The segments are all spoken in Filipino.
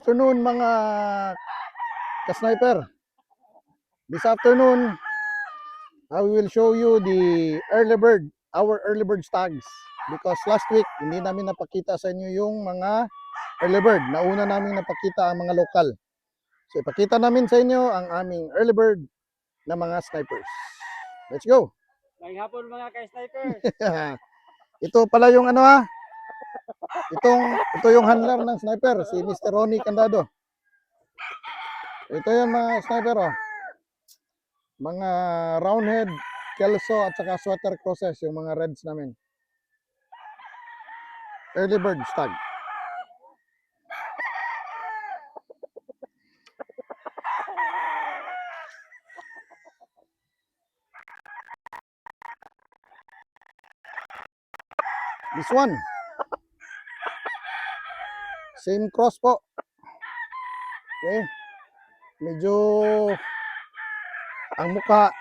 Afternoon mga ka-sniper. This afternoon, I will show you the early bird, our early bird tags. Because last week, hindi namin napakita sa inyo yung mga early bird. Nauna namin napakita ang mga lokal. So ipakita namin sa inyo ang aming early bird na mga snipers. Let's go! Ngayong hapon mga ka-sniper. Ito pala yung ano ha. Ito yung handler ng sniper, si Mr. Ronnie Candado. Ito yung mga sniper oh. Mga roundhead, kelso at saka sweater crosses yung mga reds namin. Early bird stag. This one. Same cross po. Okay. Medyo ang mukha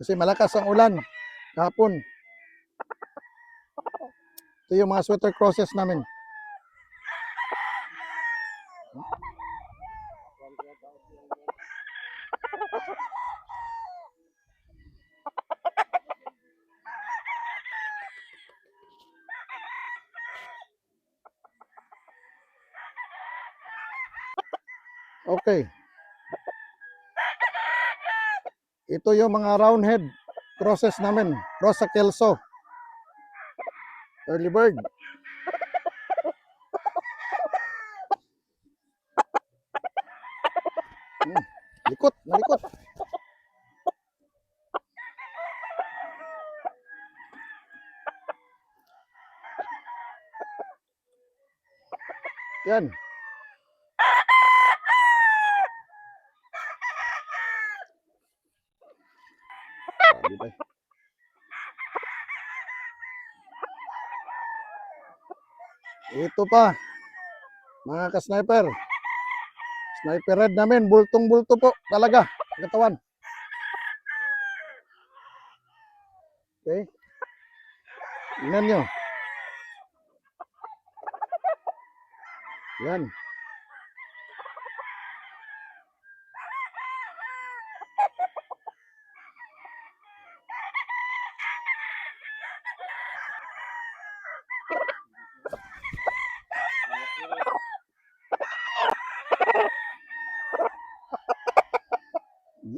kasi malakas ang ulan kahapon. Ito yung mga sweater crosses namin. Okay. Ito yung mga roundhead crosses namin. Cross sa kelso. Early bird. Likot, malikot. Yan. Ito pa, mga ka-sniper. Sniper red namin, bultong-bulto po talaga, katawan. Okay. Tingnan nyo. Yan.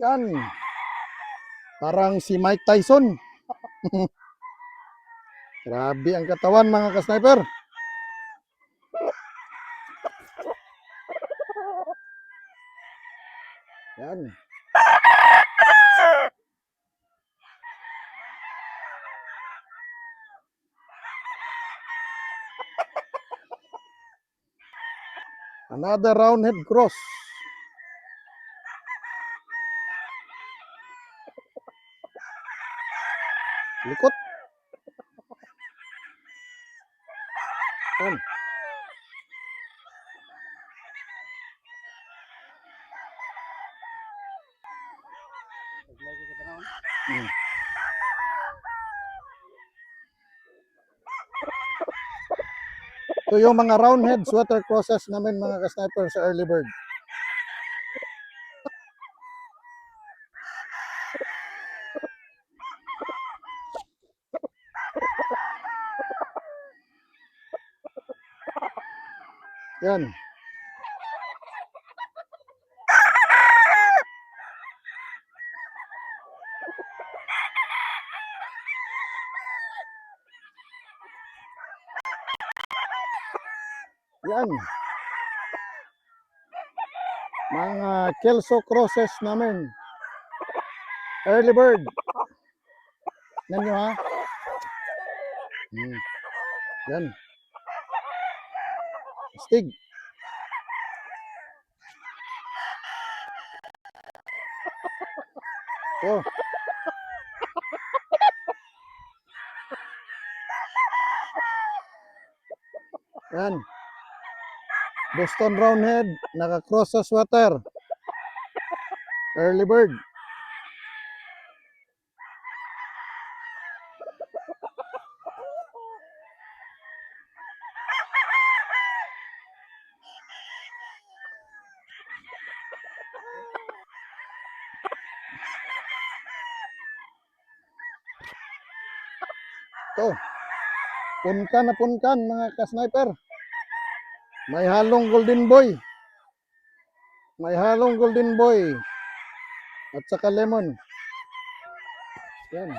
Yan. Parang si Mike Tyson. Grabe ang katawan mga ka-sniper. Yan. Another roundhead cross. Likot. Yan. Ito yung mga roundhead sweater crosses namin mga ka-sniper sa early bird. Yan. Yan. Mga kelso crosses namin. Early bird. Yan nyo ha. Yan. Stig. Oh. Yan. Boston roundhead, naka-cross sa sweater. Early bird. Ito, punkan na punkan mga ka-sniper. May halong golden boy. May halong golden boy. At saka lemon. Yan.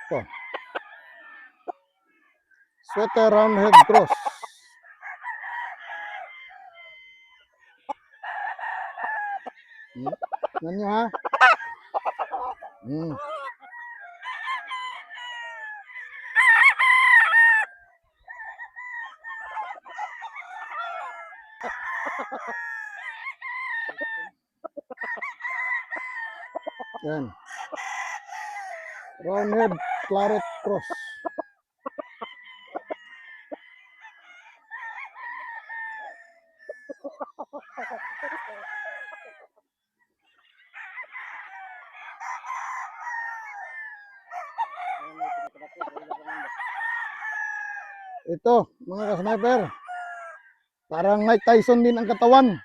Ito. Sweater roundhead cross. Yan nyo ha. Hmm. Yan. Roundhead claret cross. Ito, mga ka-sniper. Parang Mike Tyson din ang katawan.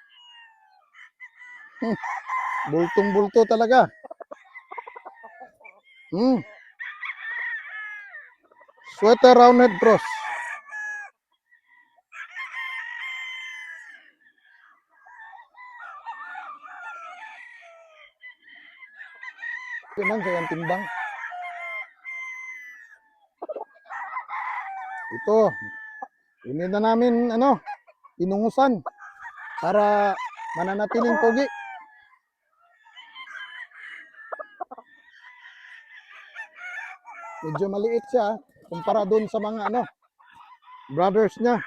Bultong-bulto talaga. Sweater roundhead cross. Yan sa yung timbang. Ito, ini na namin inungusan para mananatiling pogi. Medyo maliit siya kumpara doon sa mga brothers niya.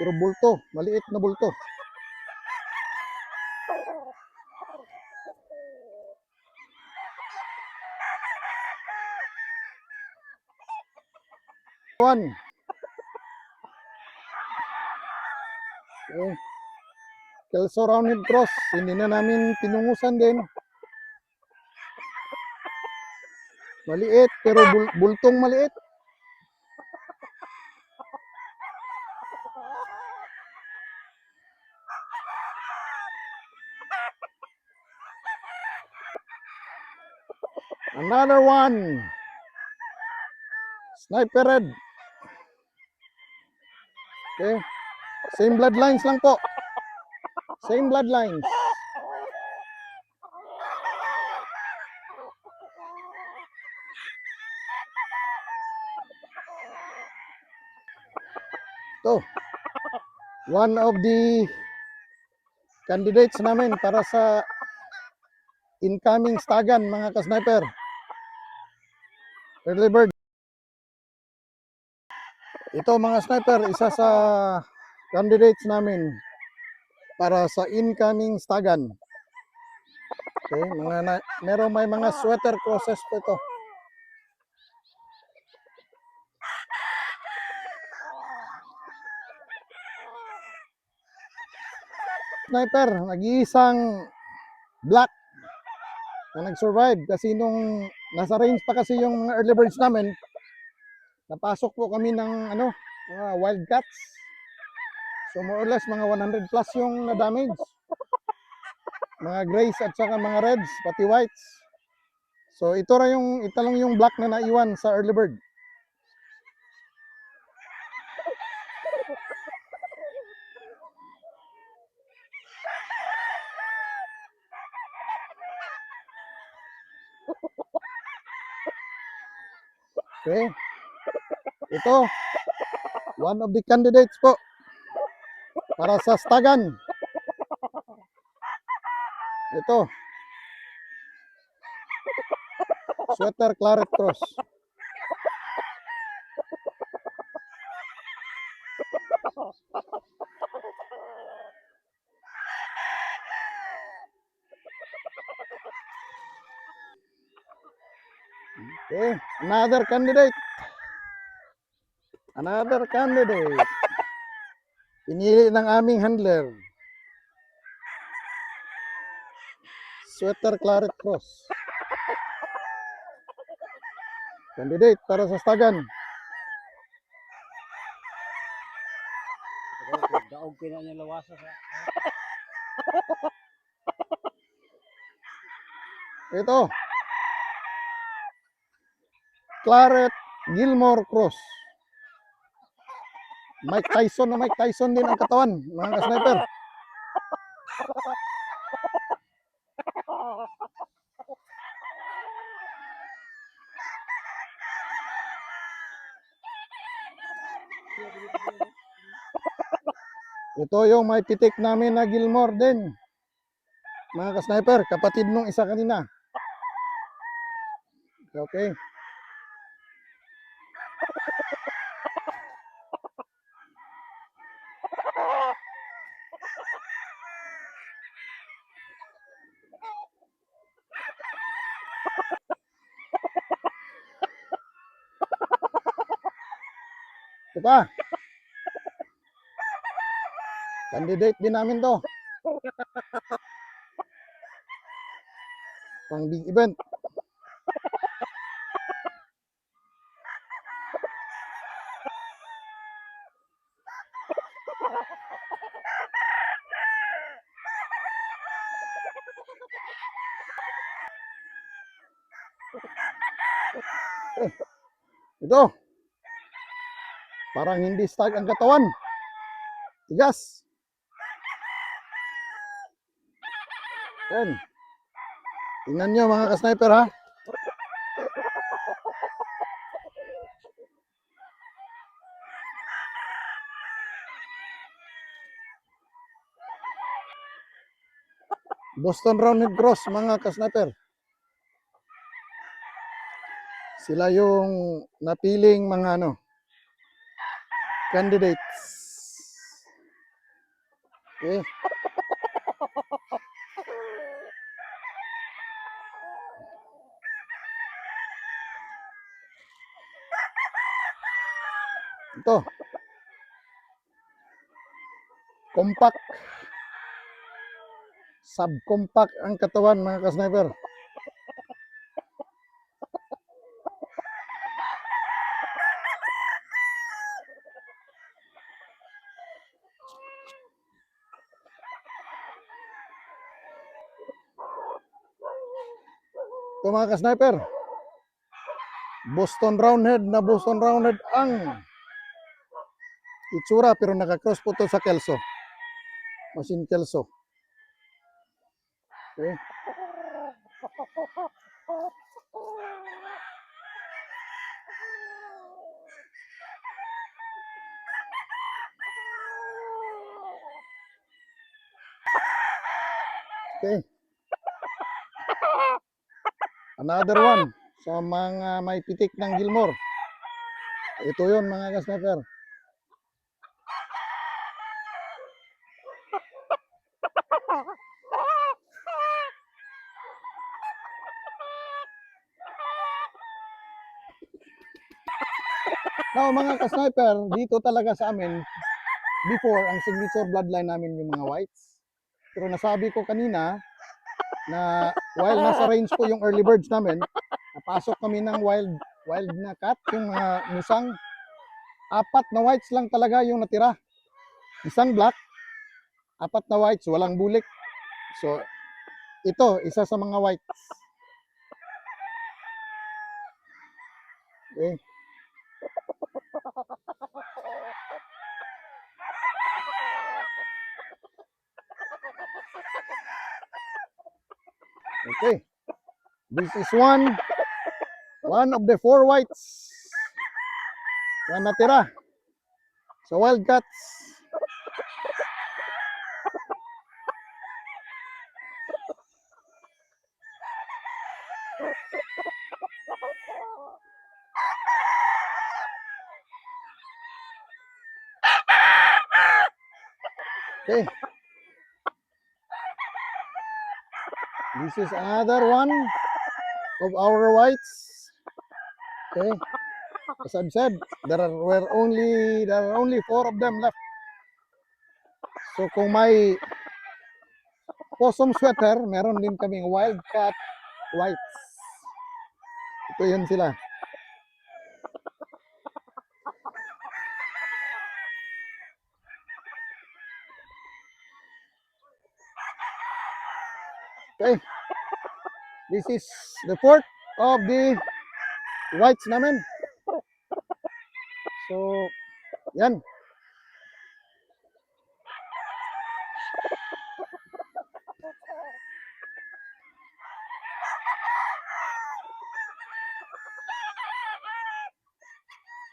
Pero bulto, maliit na bulto. One. Okay. Kelso roundhead cross, hindi na namin pinungusan din. Maliit pero bultong maliit. Another one. Sniper red. Okay. Same bloodlines lang po. Same bloodlines. Ito. One of the candidates namin para sa incoming stagan mga ka-sniper. Early bird. Ito mga sniper, isa sa candidates namin para sa incoming stagan. Okay, meron may mga sweater crosses po ito. Sniper, nag-iisang black na nag-survive kasi nung nasa range pa kasi yung mga early birds namin, napasok po kami ng mga wildcats. So more or less mga 100 plus yung na-damage. Mga grays at saka mga reds, pati whites. So ito lang yung black na naiwan sa early bird. Okay. Ito, one of the candidates po para sa stagan. Ito. Sweater claret cross. Okay, another candidate. Another candidate. Pinili ng aming handler. Sweater claret cross. Candidate para sa stagan. Okay na niya lawasa sa. Ito. Claret Gilmore Cross. Mike Tyson na Mike Tyson din ang katawan, mga ka-sniper. Ito yung may pitik namin na Gilmore din. Mga ka-sniper, kapatid nung isa kanina. Okay. Ito pa. Candidate din namin to. Pang big event. Ito. Parang hindi stag ang katawan. Tigas. Yan. Tingnan nyo mga ka-sniper ha. Boston Roundhead Cross mga ka-sniper. Sila yung napiling mga candidates. Okay. Ito. Compact. Subcompact ang katawan mga ka-sniper. Ito mga ka-sniper. Boston Roundhead na Boston Roundhead ang itsura pero naka-cross po to sa Kelso. Machine Kelso. Okay. Okay. Another one sa mga may pitik ng Gilmore. Ito yun mga ka-sniper. Now mga ka-sniper, dito talaga sa amin, before ang signature bloodline namin yung mga whites. Pero nasabi ko kanina na while nasa range po yung early birds namin, napasok kami ng wild na cat, yung mga musang. 4 na whites lang talaga yung natira. Isang black, 4 na whites, walang bulik. So, ito, isa sa mga whites. Okay. Okay. This is one of the 4 whites na natira sa Wildcats. Okay. This is another one of our whites. Okay. As I've said, there are only 4 of them left. So kung may possum sweater, meron din kaming wildcat whites. Ito yun sila. Okay. This is the fourth of the whites namin. So, yan.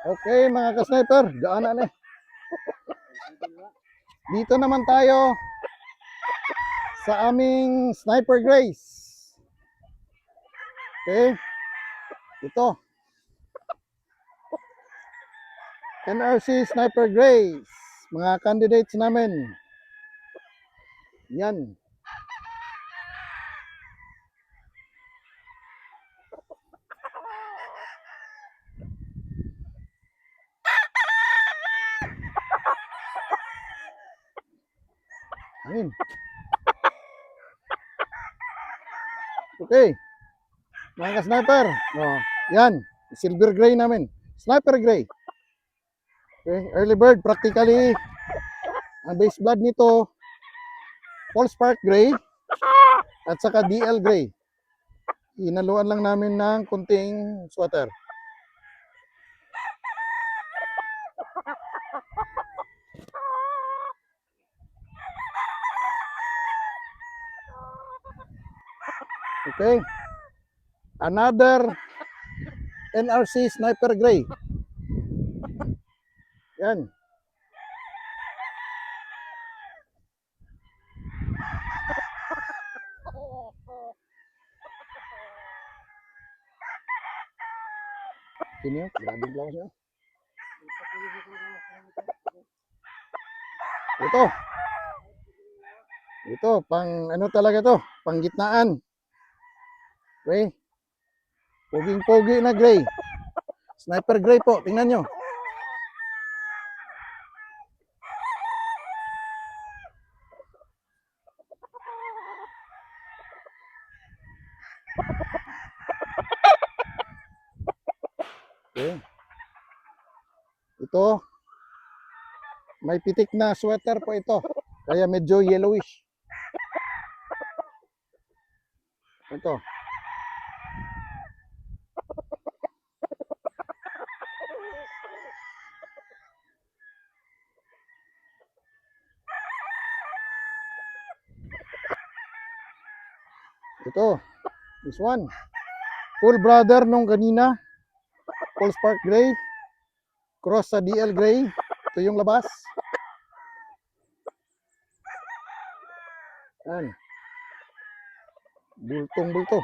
Okay, mga ka-sniper, daanan eh. Dito naman tayo sa aming Sniper Grace. Okay. Ito. NRC Sniper Grace. Mga candidates namin. Yan. Ayun. Okay. Mga ka-sniper. Oh, yan. Silver gray namin. Sniper gray. Okay. Early bird. Practically, ang base blood nito, false spark gray at saka DL gray. Inaluan lang namin ng kunting sweater. Okay. Another NRC Sniper Gray. Yan. Sino yun? Grabe lang siya. Ito. Ito, pang ano talaga to? Pang gitnaan. Okay. Poging-pogi na gray. Sniper gray po. Tingnan nyo. Okay. Ito. May pitik na sweater po ito. Kaya medyo yellowish. Ito. Ito. This one. Full brother nung kanina. Full spark gray. Cross sa DL gray. Ito yung labas. Yan. Bultong-bulto.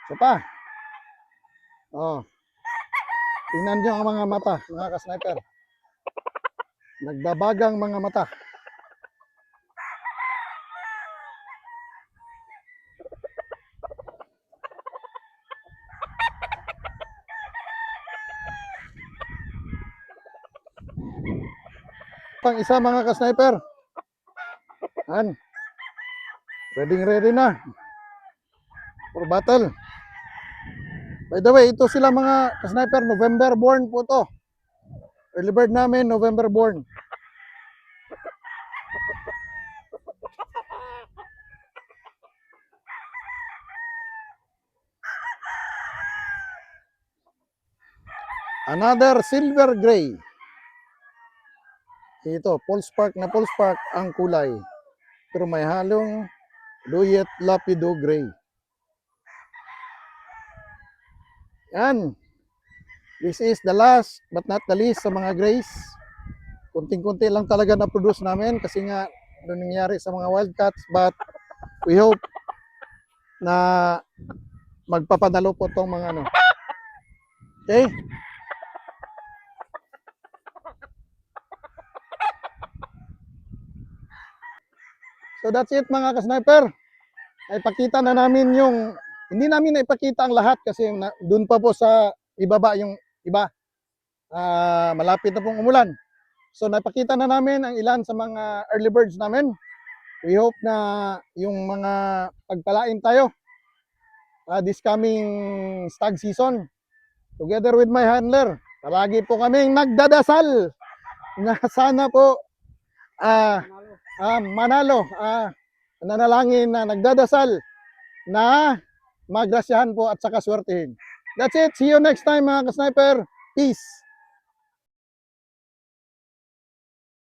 Isa pa. Oh. Tingnan nyo ang mga mata, mga ka-sniper. Nagbabagang mga mata. Pang isa mga ka-sniper. Yan. Ready na. For battle. By the way, ito sila mga ka-sniper. November born po to. Early bird namin, November born. Another silver gray. Ito, false spark na false spark ang kulay. Pero may halong Luyet Lapido gray. Yan. This is the last but not the least sa mga grays. Kunting-kunti lang talaga na produce namin kasi nga ano nangyari sa mga wildcats, but we hope na magpapadalo po tong mga ano. Okay? So that's it mga ka-sniper. Ipakita na namin yung, hindi namin naipakita ang lahat kasi doon pa po sa ibaba yung iba. Malapit na pong umulan. So napakita na namin ang ilan sa mga early birds namin. We hope na yung mga pagpalain tayo this coming stag season together with my handler. Palagi po kaming nagdadasal na sana po Manalo. manalo, nanalangin na nagdadasal na magrasyahan po at saka swertihin. That's it. See you next time mga ka-sniper. Peace.